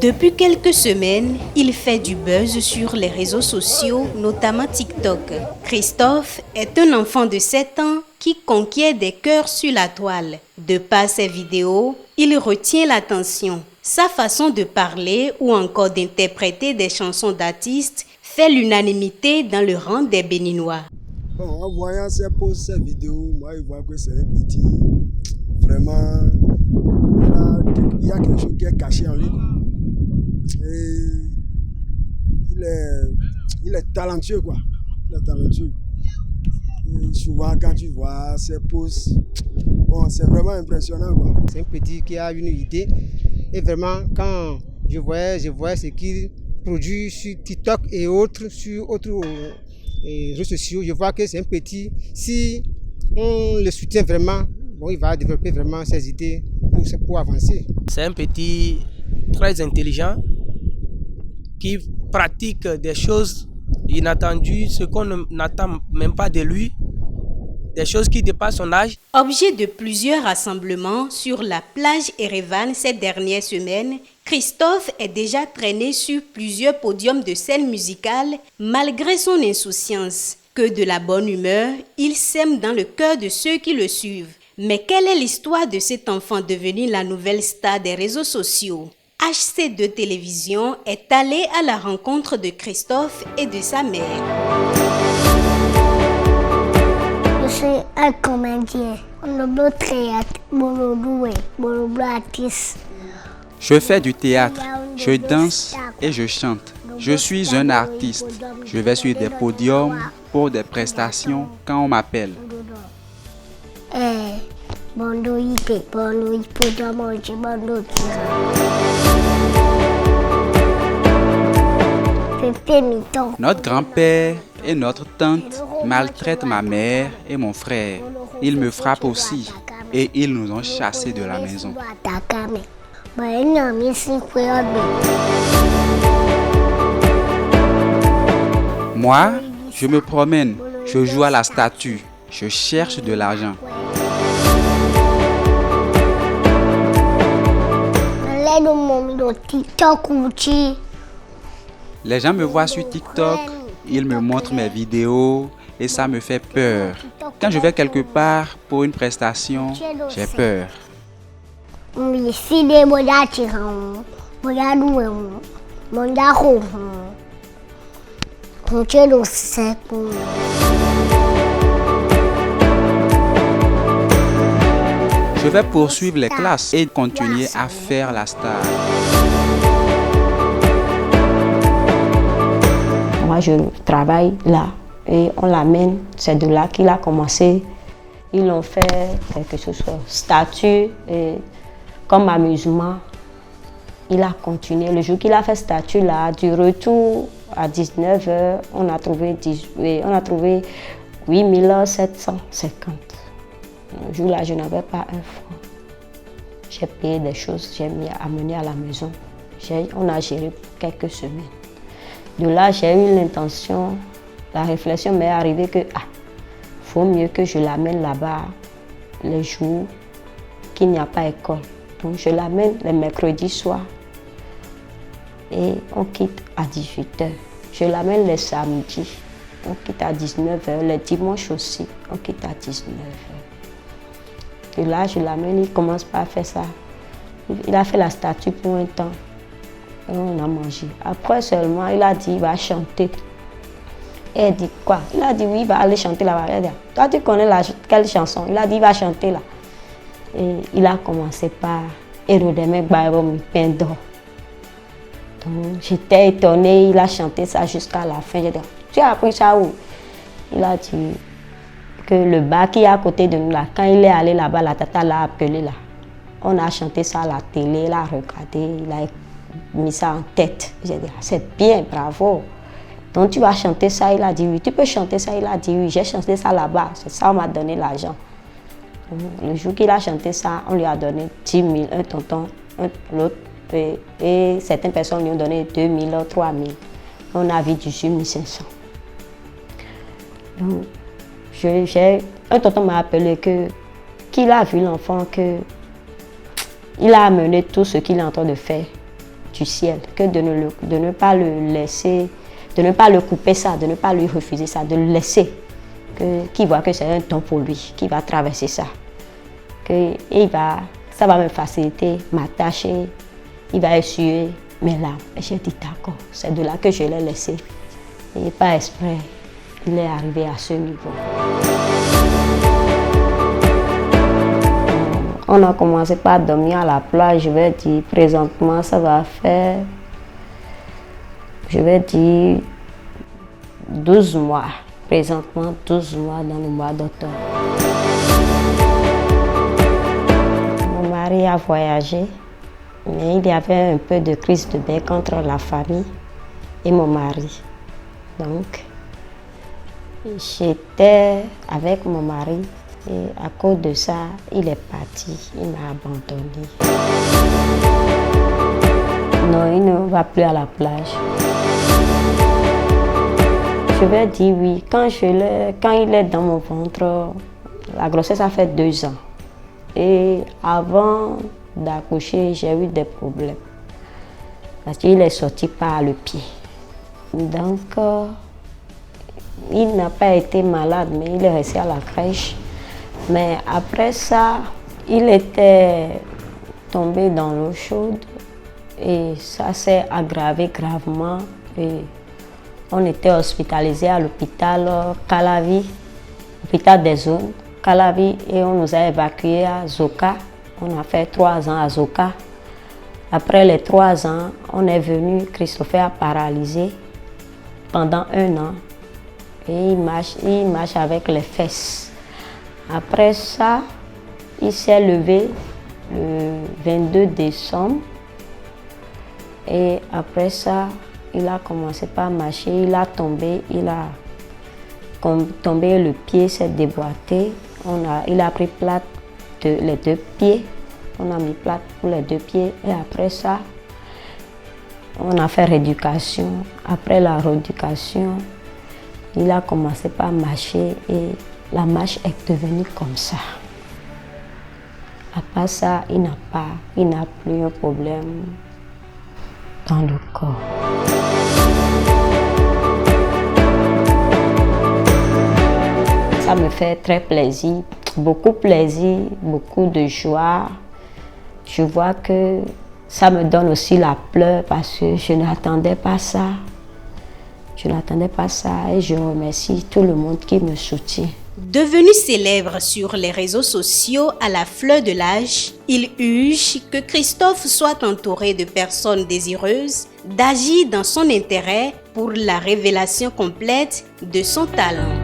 Depuis quelques semaines, il fait du buzz sur les réseaux sociaux, notamment TikTok. Christophe est un enfant de 7 ans qui conquiert des cœurs sur la toile. De par ses vidéos, il retient l'attention. Sa façon de parler ou encore d'interpréter des chansons d'artistes fait l'unanimité dans le rang des Béninois. Bon, en voyant ces vidéos, moi je vois que c'est un petit. Vraiment, il y a quelque chose qui est caché en lui. Et il est talentueux, quoi. Il est talentueux. Et souvent, quand tu vois ses poses, bon, c'est vraiment impressionnant, quoi. C'est un petit qui a une idée. Et vraiment, quand je voyais ce qu'il produit sur TikTok et autres, sur autres réseaux sociaux, je vois que c'est un petit. Si on le soutient vraiment, bon, il va développer vraiment ses idées pour avancer. C'est un petit très intelligent qui pratique des choses inattendues, ce qu'on n'attend même pas de lui, des choses qui dépassent son âge. Objet de plusieurs rassemblements sur la plage Erevan ces dernières semaines, Christophe est déjà traîné sur plusieurs podiums de scène musicale malgré son insouciance. Que de la bonne humeur, il sème dans le cœur de ceux qui le suivent. Mais quelle est l'histoire de cet enfant devenu la nouvelle star des réseaux sociaux? HC2 Télévision est allé à la rencontre de Christophe et de sa mère. Je suis un comédien. Je fais du théâtre, je danse et je chante. Je suis un artiste. Je vais sur des podiums pour des prestations quand on m'appelle. Notre grand-père et notre tante maltraitent ma mère et mon frère. Ils me frappent aussi et ils nous ont chassés de la maison. Moi, je me promène, je joue à la statue, je cherche de l'argent. Les gens me voient sur TikTok, ils me montrent mes vidéos et ça me fait peur. Quand je vais quelque part pour une prestation, j'ai peur. Je vais poursuivre les classes et continuer à faire la star. Moi, je travaille là et on l'amène. C'est de là qu'il a commencé. Ils l'ont fait quelque chose, statue, et comme amusement. Il a continué. Le jour qu'il a fait statue là, du retour à 19h, on a trouvé 8 750. Le jour là, je n'avais pas un franc. J'ai payé des choses, j'ai amené à la maison. On a géré quelques semaines. De là, j'ai eu l'intention, la réflexion m'est arrivée que faut mieux que je l'amène là-bas les jours qu'il n'y a pas école. Donc je l'amène les mercredis soirs et on quitte à 18h. Je l'amène les samedis, on quitte à 19h. Les dimanches aussi, on quitte à 19h. Et là, je l'amène, il commence pas à faire ça. Il a fait la statue pour un temps. Et on a mangé. Après seulement, il a dit il va chanter. Et elle dit quoi? Il a dit oui, il va aller chanter là-bas. Elle a dit, toi tu connais quelle chanson? Il a dit il va chanter là. Et il a commencé par Erodeme Gbaebo Pendo. Donc j'étais étonnée, il a chanté ça jusqu'à la fin. J'ai dit, tu as appris ça où? Il a dit que le bar qui est à côté de nous là, quand il est allé là-bas, la tata l'a appelé là. On a chanté ça à la télé, il a regardé, il a mis ça en tête. J'ai dit, c'est bien, bravo. Donc tu vas chanter ça, il a dit oui. Tu peux chanter ça, il a dit oui. J'ai chanté ça là-bas, c'est ça, on m'a donné l'argent. Le jour qu'il a chanté ça, on lui a donné 10 000, un tonton, l'autre, et certaines personnes lui ont donné 2 000, 3 000. On a vu 18 500. Donc, un tonton m'a appelé qu'il a vu l'enfant, qu'il a amené tout ce qu'il est en train de faire du ciel que de ne pas le laisser, de ne pas le couper ça, de ne pas lui refuser ça, de le laisser, qu'il voit que c'est un temps pour lui, qu'il va traverser ça. Ça va me faciliter ma tâche, il va essuyer mes larmes. Et j'ai dit d'accord, c'est de là que je l'ai laissé. Et pas exprès, il est arrivé à ce niveau. On a commencé par dormir à la plage, je vais dire présentement ça va faire, je vais dire 12 mois. Présentement 12 mois dans le mois d'octobre. Mon mari a voyagé, mais il y avait un peu de crise de bec entre la famille et mon mari. Donc, j'étais avec mon mari et à cause de ça, il est parti, il m'a abandonné. Non, il ne va plus à la plage. Je vais dire oui, quand il est dans mon ventre, la grossesse a fait 2 ans. Et avant d'accoucher, j'ai eu des problèmes. Parce qu'il est sorti par le pied. Donc, il n'a pas été malade, mais il est resté à la crèche. Mais après ça, il était tombé dans l'eau chaude et ça s'est aggravé gravement. Et on était hospitalisé à l'hôpital Calavi, hôpital des zones, Calavi, et on nous a évacués à Zoka. On a fait 3 ans à Zoka. Après les 3 ans, on est venu, Christopher a paralysé pendant 1 an. Et il marche avec les fesses. Après ça, il s'est levé le 22 décembre. Et après ça, il a commencé par marcher, il a tombé, le pied s'est déboîté. Il a pris plate les 2 pieds. On a mis plate pour les 2 pieds. Et après ça, on a fait rééducation. Après la rééducation, il a commencé par marcher et la marche est devenue comme ça. À part ça, il n'a plus un problème dans le corps. Ça me fait très plaisir, beaucoup de joie. Je vois que ça me donne aussi la pleure parce que je n'attendais pas ça. Et je remercie tout le monde qui me soutient. Devenu célèbre sur les réseaux sociaux à la fleur de l'âge, il urge que Christophe soit entouré de personnes désireuses d'agir dans son intérêt pour la révélation complète de son talent.